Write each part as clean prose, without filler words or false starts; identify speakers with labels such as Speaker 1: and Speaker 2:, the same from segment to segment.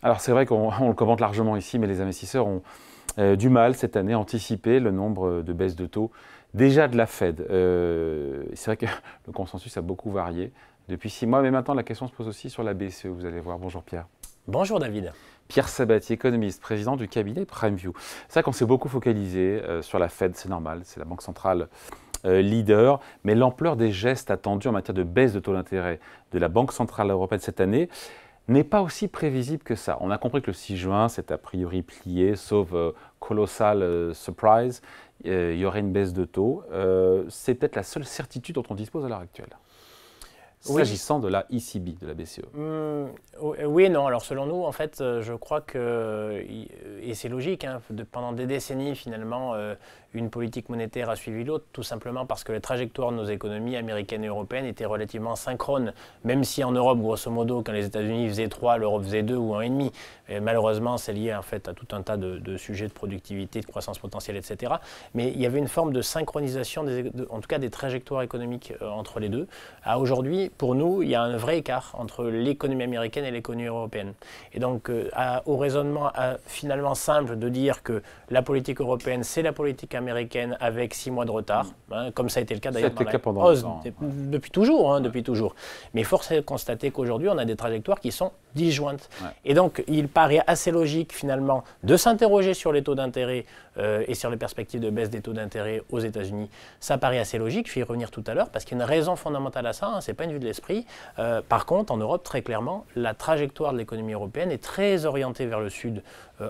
Speaker 1: Alors c'est vrai qu'on le commente largement ici, mais les investisseurs ont du mal cette année à anticiper le nombre de baisses de taux déjà de la Fed. C'est vrai que le consensus a beaucoup varié depuis 6 mois, mais maintenant la question se pose aussi sur la BCE, vous allez voir. Bonjour Pierre.
Speaker 2: Bonjour David.
Speaker 1: Pierre Sabatier, économiste, président du cabinet PrimeView. C'est vrai qu'on s'est beaucoup focalisé sur la Fed, c'est normal, c'est la banque centrale leader, mais l'ampleur des gestes attendus en matière de baisse de taux d'intérêt de la Banque centrale européenne cette année n'est pas aussi prévisible que ça. On a compris que le 6 juin, c'est a priori plié, sauf colossal surprise, il y aurait une baisse de taux. C'est peut-être la seule certitude dont on dispose à l'heure actuelle. S'agissant de la ECB, de la BCE.
Speaker 2: Oui et non. Alors selon nous, en fait, je crois que, et c'est logique, hein, pendant des décennies, finalement, une politique monétaire a suivi l'autre, tout simplement parce que les trajectoires de nos économies américaines et européennes étaient relativement synchrones, même si en Europe, grosso modo, quand les États-Unis faisaient 3, l'Europe faisait 2 ou 1,5. Et malheureusement, c'est lié en fait à tout un tas de sujets de productivité, de croissance potentielle, etc. Mais il y avait une forme de synchronisation, en tout cas des trajectoires économiques entre les deux. Aujourd'hui, pour nous, il y a un vrai écart entre l'économie américaine et l'économie européenne. Et donc, au raisonnement finalement simple de dire que la politique européenne, c'est la politique américaine avec 6 mois de retard, hein, comme ça a été le cas d'ailleurs depuis toujours, depuis toujours. Mais force est de constater qu'aujourd'hui, on a des trajectoires qui sont disjointes. Ouais. Et donc, il paraît assez logique finalement de s'interroger sur les taux d'intérêt et sur les perspectives de baisse des taux d'intérêt aux États-Unis. Ça paraît assez logique, je vais y revenir tout à l'heure, parce qu'il y a une raison fondamentale à ça, hein, ce n'est pas une vue de l'esprit. Par contre, en Europe, très clairement, la trajectoire de l'économie européenne est très orientée vers le sud,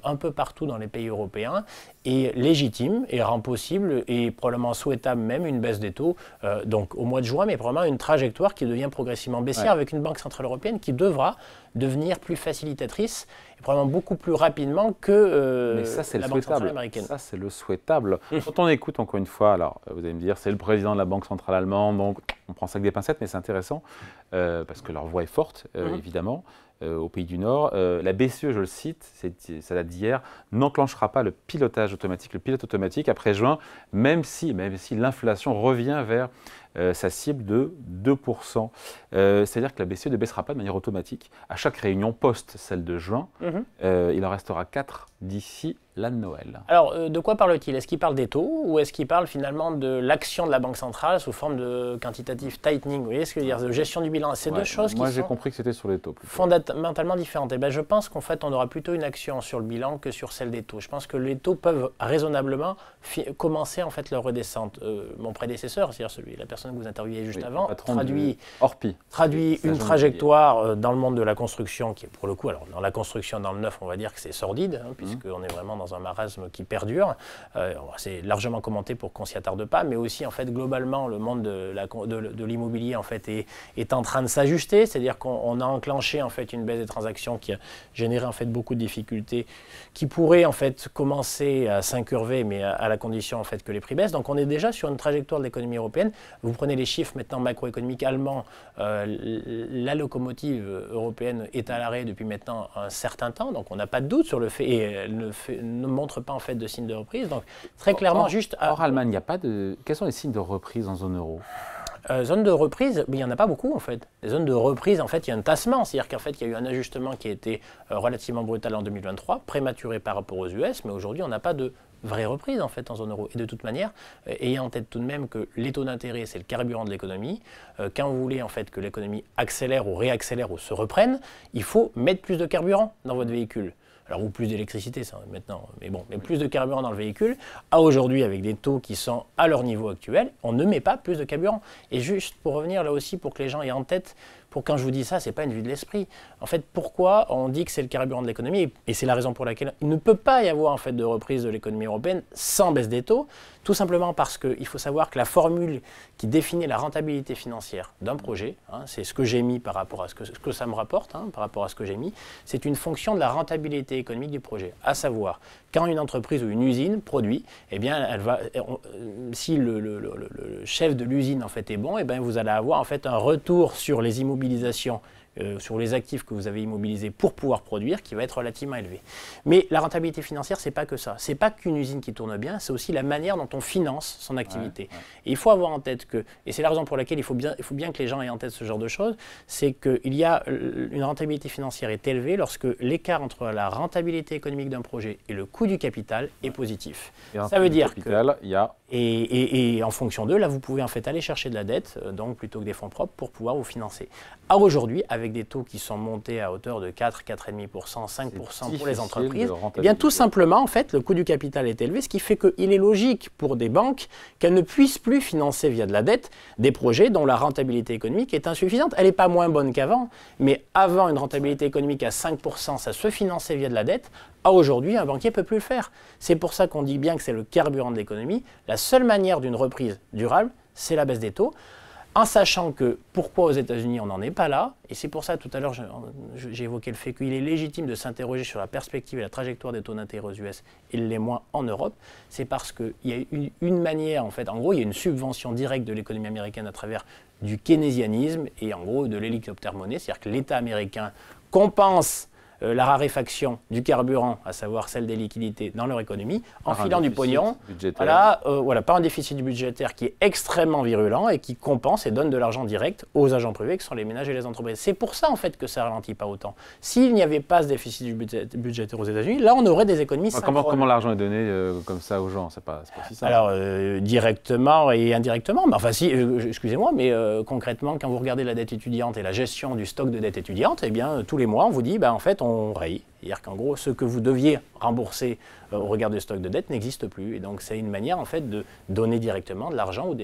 Speaker 2: un peu partout dans les pays européens, et légitime, et rend possible, et probablement souhaitable même, une baisse des taux, donc au mois de juin, mais probablement une trajectoire qui devient progressivement baissière, avec une Banque centrale européenne qui devra devenir plus facilitatrice, et probablement beaucoup plus rapidement que
Speaker 1: mais ça, c'est
Speaker 2: la
Speaker 1: le
Speaker 2: Banque
Speaker 1: souhaitable.
Speaker 2: centrale américaine.
Speaker 1: Ça, c'est le souhaitable. Quand on écoute, encore une fois, alors vous allez me dire, c'est le président de la Banque centrale allemande, donc on prend ça avec des pincettes, mais c'est intéressant, parce que leur voix est forte, évidemment, au pays du Nord. La BCE, je le cite, ça date d'hier, n'enclenchera pas le pilotage automatique, le pilote automatique après juin, même si l'inflation revient vers sa cible de 2%. C'est-à-dire que la BCE ne baissera pas de manière automatique. À chaque réunion post celle de juin, il en restera 4 d'ici la Noël.
Speaker 2: Alors, de quoi parle-t-il? Est-ce qu'il parle des taux ou est-ce qu'il parle finalement de l'action de la Banque centrale sous forme de quantitative tightening? Vous voyez ce que je veux dire? De gestion du bilan. C'est deux choses
Speaker 1: moi,
Speaker 2: qui
Speaker 1: j'ai
Speaker 2: sont
Speaker 1: compris que c'était sur les taux.
Speaker 2: Fondamentalement différentes. Et ben, je pense qu'en fait, on aura plutôt une action sur le bilan que sur celle des taux. Je pense que les taux peuvent raisonnablement commencer en fait leur redescente. Mon prédécesseur, c'est-à-dire la personne que vous interviewez juste avant, traduit une trajectoire dans le monde de la construction qui est pour le coup, alors dans la construction, dans le neuf, on va dire que c'est sordide, hein, puisqu'on est vraiment dans un marasme qui perdure. C'est largement commenté pour qu'on ne s'y attarde pas, mais aussi en fait globalement le monde de l'immobilier en fait est en train de s'ajuster, c'est-à-dire qu'on a enclenché en fait une baisse des transactions qui a généré en fait beaucoup de difficultés, qui pourraient en fait commencer à s'incurver, mais à la condition en fait que les prix baissent. Donc on est déjà sur une trajectoire de l'économie européenne. Vous prenez les chiffres maintenant macroéconomiques allemands, la locomotive européenne est à l'arrêt depuis maintenant un certain temps, donc on n'a pas de doute sur le fait, et elle ne montre pas en fait de signe de reprise. Donc très clairement,
Speaker 1: Allemagne, il n'y a pas de. Quels sont les signes de reprise en zone euro?
Speaker 2: Zone de reprise, mais il n'y en a pas beaucoup en fait. Les zones de reprise, en fait, il y a un tassement, c'est-à-dire qu'en fait, il y a eu un ajustement qui a été relativement brutal en 2023, prématuré par rapport aux US, mais aujourd'hui, on n'a pas de vraie reprise en fait en zone euro. Et de toute manière, ayant en tête tout de même que les taux d'intérêt, c'est le carburant de l'économie, quand vous voulez en fait que l'économie accélère ou réaccélère ou se reprenne, il faut mettre plus de carburant dans votre véhicule. Alors, ou plus d'électricité, ça, maintenant, mais bon, mais plus de carburant dans le véhicule. Aujourd'hui, avec des taux qui sont à leur niveau actuel, on ne met pas plus de carburant. Et juste pour revenir là aussi, pour que les gens aient en tête, pour quand je vous dis ça, c'est pas une vue de l'esprit. En fait, pourquoi on dit que c'est le carburant de l'économie? Et c'est la raison pour laquelle il ne peut pas y avoir en fait de reprise de l'économie européenne sans baisse des taux, tout simplement parce qu'il faut savoir que la formule qui définit la rentabilité financière d'un projet, hein, c'est ce que j'ai mis par rapport à ce que ça me rapporte, hein, par rapport à ce que j'ai mis, c'est une fonction de la rentabilité économique du projet. À savoir, quand une entreprise ou une usine produit, eh bien, si le chef de l'usine en fait est bon, eh bien, vous allez avoir en fait un retour sur les immobilisations sur les actifs que vous avez immobilisés pour pouvoir produire qui va être relativement élevé. Mais la rentabilité financière, c'est pas que ça. C'est pas qu'une usine qui tourne bien, c'est aussi la manière dont on finance son activité. Et il faut avoir en tête que, et c'est la raison pour laquelle il faut bien que les gens aient en tête ce genre de choses, c'est qu'il y a une rentabilité financière est élevée lorsque l'écart entre la rentabilité économique d'un projet et le coût du capital est positif. Ça veut dire
Speaker 1: capital, il y a...
Speaker 2: Et en fonction d'eux, là, vous pouvez en fait aller chercher de la dette, donc plutôt que des fonds propres, pour pouvoir vous financer. Alors aujourd'hui, avec des taux qui sont montés à hauteur de 4, 4,5%, 5% pour les entreprises, eh bien tout simplement, en fait, le coût du capital est élevé, ce qui fait qu'il est logique pour des banques qu'elles ne puissent plus financer via de la dette des projets dont la rentabilité économique est insuffisante. Elle n'est pas moins bonne qu'avant, mais avant une rentabilité économique à 5%, ça se finançait via de la dette. Aujourd'hui, un banquier ne peut plus le faire. C'est pour ça qu'on dit bien que c'est le carburant de l'économie. La seule manière d'une reprise durable, c'est la baisse des taux. En sachant que, pourquoi aux États-Unis on n'en est pas là, et c'est pour ça tout à l'heure j'ai évoqué le fait qu'il est légitime de s'interroger sur la perspective et la trajectoire des taux d'intérêt aux US et l'est moins en Europe, c'est parce qu'il y a une manière, en fait, en gros il y a une subvention directe de l'économie américaine à travers du keynésianisme et en gros de l'hélicoptère monnaie, c'est-à-dire que l'État américain compense la raréfaction du carburant, à savoir celle des liquidités dans leur économie, en filant du pognon, par un déficit budgétaire qui est extrêmement virulent et qui compense et donne de l'argent direct aux agents privés qui sont les ménages et les entreprises. C'est pour ça en fait que ça ne ralentit pas autant. S'il n'y avait pas ce déficit budgétaire aux États-Unis, là on aurait des économies synchrones.
Speaker 1: Comment l'argent est donné comme ça aux gens? C'est pas si simple.
Speaker 2: Alors directement et indirectement, enfin si, excusez-moi, mais concrètement quand vous regardez la dette étudiante et la gestion du stock de dette étudiante, eh bien tous les mois on vous dit, en fait on raye. C'est-à-dire qu'en gros, ce que vous deviez rembourser au regard du stock de dette n'existe plus. Et donc, c'est une manière, en fait, de donner directement de l'argent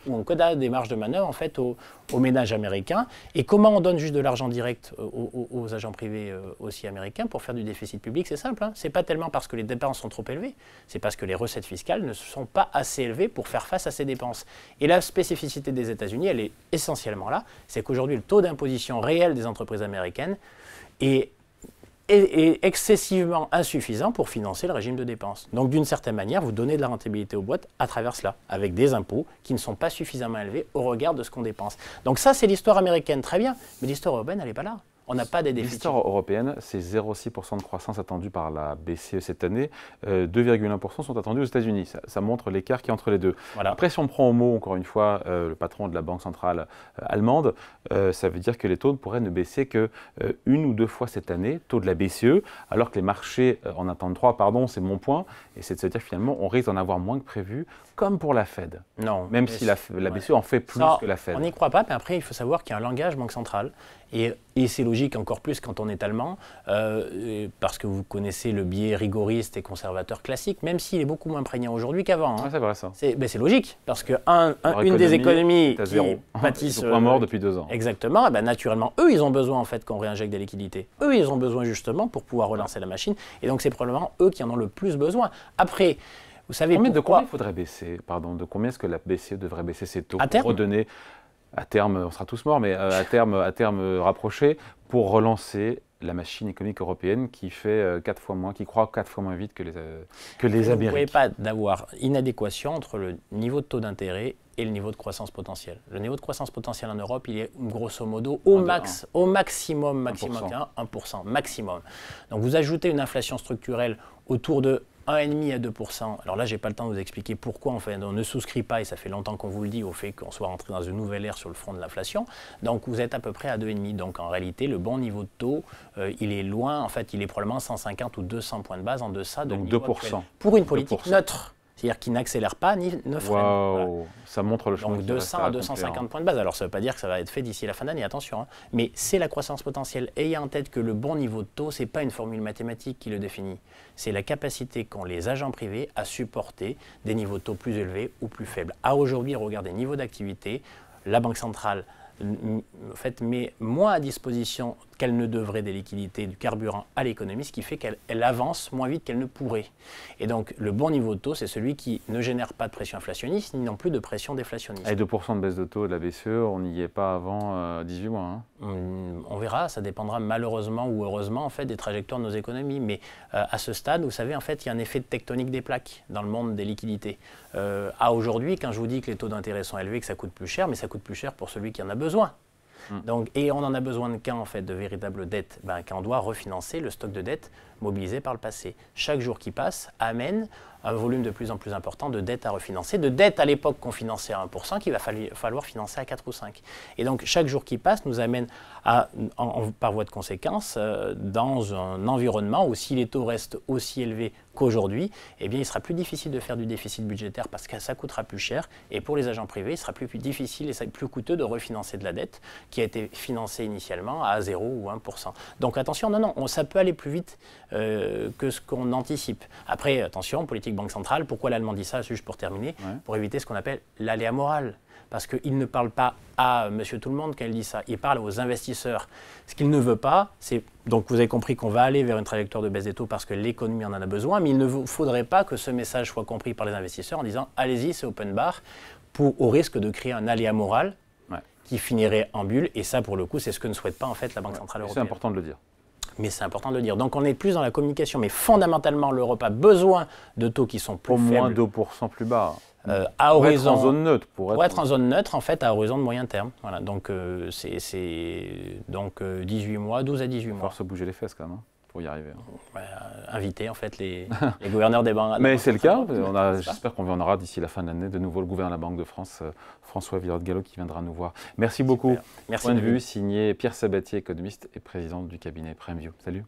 Speaker 2: ou en cas des marges de manœuvre, en fait, aux ménages américains. Et comment on donne juste de l'argent direct aux agents privés aussi américains pour faire du déficit public? C'est simple. C'est pas tellement parce que les dépenses sont trop élevées, c'est parce que les recettes fiscales ne sont pas assez élevées pour faire face à ces dépenses. Et la spécificité des États-Unis, elle est essentiellement là. C'est qu'aujourd'hui, le taux d'imposition réel des entreprises américaines est excessivement insuffisant pour financer le régime de dépenses. Donc d'une certaine manière, vous donnez de la rentabilité aux boîtes à travers cela, avec des impôts qui ne sont pas suffisamment élevés au regard de ce qu'on dépense. Donc ça, c'est l'histoire américaine, très bien, mais l'histoire européenne, elle n'est pas là. On n'a pas des déficits.
Speaker 1: L'histoire européenne, c'est 0,6% de croissance attendue par la BCE cette année. 2,1% sont attendus aux États-Unis. Ça montre l'écart qui est entre les deux. Voilà. Après, si on prend au mot, encore une fois, le patron de la Banque centrale allemande, ça veut dire que les taux pourraient ne baisser que une ou deux fois cette année, taux de la BCE, alors que les marchés en attendent 3, c'est mon point. Et c'est de se dire que finalement, on risque d'en avoir moins que prévu, comme pour la Fed.
Speaker 2: Non.
Speaker 1: Même si la BCE en fait plus que la Fed.
Speaker 2: On n'y croit pas, mais après, il faut savoir qu'il y a un langage banque centrale. Et c'est logique encore plus quand on est allemand, parce que vous connaissez le biais rigoriste et conservateur classique, même s'il est beaucoup moins prégnant aujourd'hui qu'avant.
Speaker 1: C'est vrai ça.
Speaker 2: C'est logique, parce qu'une des économies qui
Speaker 1: pâtissent... Ils sont point morts depuis 2 ans.
Speaker 2: Exactement, naturellement, eux, ils ont besoin en fait qu'on réinjecte des liquidités. Eux, ils ont besoin justement pour pouvoir relancer la machine. Et donc, c'est probablement eux qui en ont le plus besoin. Après, vous savez
Speaker 1: de combien il faudrait baisser, de combien est-ce que la BCE devrait baisser ses taux pour redonner... À terme, on sera tous morts, mais à terme rapproché, pour relancer la machine économique européenne qui fait 4 fois moins, qui croît 4 fois moins vite que les Américains.
Speaker 2: Vous ne pouvez pas d'avoir inadéquation entre le niveau de taux d'intérêt et le niveau de croissance potentielle. Le niveau de croissance potentielle en Europe, il est grosso modo au maximum 1% maximum. Donc vous ajoutez une inflation structurelle autour de 1,5 à 2%. Alors là, je n'ai pas le temps de vous expliquer pourquoi on ne souscrit pas, et ça fait longtemps qu'on vous le dit, au fait qu'on soit rentré dans une nouvelle ère sur le front de l'inflation. Donc vous êtes à peu près à 2,5. Donc en réalité, le bon niveau de taux, il est loin, en fait, il est probablement 150 ou 200 points de base en deçà de niveau
Speaker 1: 2%.
Speaker 2: Actuel. Pour une politique neutre. C'est-à-dire qui n'accélère pas ni ne freine.
Speaker 1: Voilà. Ça montre le chemin.
Speaker 2: Donc 200 à 250 points de base. Alors ça ne veut pas dire que ça va être fait d'ici la fin d'année, attention. Mais c'est la croissance potentielle. Ayez en tête que le bon niveau de taux, ce n'est pas une formule mathématique qui le définit. C'est la capacité qu'ont les agents privés à supporter des niveaux de taux plus élevés ou plus faibles. À aujourd'hui, regardez les niveaux d'activité, la Banque centrale en fait, met moins à disposition qu'elle ne devrait des liquidités, du carburant à l'économie, ce qui fait qu'elle avance moins vite qu'elle ne pourrait. Et donc, le bon niveau de taux, c'est celui qui ne génère pas de pression inflationniste, ni non plus de pression déflationniste.
Speaker 1: Et 2% de baisse de taux de la BCE, on n'y est pas avant 18 mois.
Speaker 2: On verra, ça dépendra malheureusement ou heureusement en fait, des trajectoires de nos économies. Mais à ce stade, vous savez, en fait, il y a un effet de tectonique des plaques dans le monde des liquidités. À aujourd'hui, quand je vous dis que les taux d'intérêt sont élevés, que ça coûte plus cher, mais ça coûte plus cher pour celui qui en a besoin. Donc, et on en a besoin de quand, en fait, de véritables dettes? Quand on doit refinancer le stock de dettes mobilisé par le passé. Chaque jour qui passe amène un volume de plus en plus important de dettes à refinancer, de dettes à l'époque qu'on finançait à 1%, qu'il va falloir financer à 4 ou 5. Et donc, chaque jour qui passe nous amène, par voie de conséquence, dans un environnement où si les taux restent aussi élevés qu'aujourd'hui, eh bien, il sera plus difficile de faire du déficit budgétaire parce que ça coûtera plus cher. Et pour les agents privés, il sera plus difficile et plus coûteux de refinancer de la dette qui a été financée initialement à 0 ou 1%. Donc attention, non, ça peut aller plus vite que ce qu'on anticipe. Après, attention, politique banque centrale, pourquoi l'Allemand dit ça, juste pour terminer, pour éviter ce qu'on appelle l'aléa moral. Parce qu'il ne parle pas à monsieur tout le monde quand il dit ça, il parle aux investisseurs. Ce qu'il ne veut pas, c'est, donc vous avez compris qu'on va aller vers une trajectoire de baisse des taux parce que l'économie en a besoin, mais il ne faudrait pas que ce message soit compris par les investisseurs en disant allez-y, c'est open bar, au risque de créer un aléa moral qui finirait en bulle, et ça pour le coup c'est ce que ne souhaite pas en fait la Banque Centrale Européenne.
Speaker 1: C'est important de le dire.
Speaker 2: Mais c'est important de le dire. Donc on est plus dans la communication, mais fondamentalement l'Europe a besoin de taux qui sont plus faibles.
Speaker 1: Au moins 2% plus bas.
Speaker 2: À
Speaker 1: pour
Speaker 2: horizon,
Speaker 1: être en zone neutre.
Speaker 2: Pour être en zone neutre, en fait, à horizon de moyen terme. Voilà, donc c'est 18 mois, 12 à 18 mois. Il va
Speaker 1: falloir se bouger les fesses quand même, pour y arriver.
Speaker 2: Inviter en fait les gouverneurs des banques.
Speaker 1: Mais c'est le cas. J'espère qu'on en aura d'ici la fin de l'année de nouveau le gouverneur de la Banque de France, François Villard-Gallo, qui viendra nous voir. Merci beaucoup.
Speaker 2: Merci.
Speaker 1: Point de vue signé Pierre Sabatier, économiste et président du cabinet PrimeView. Salut.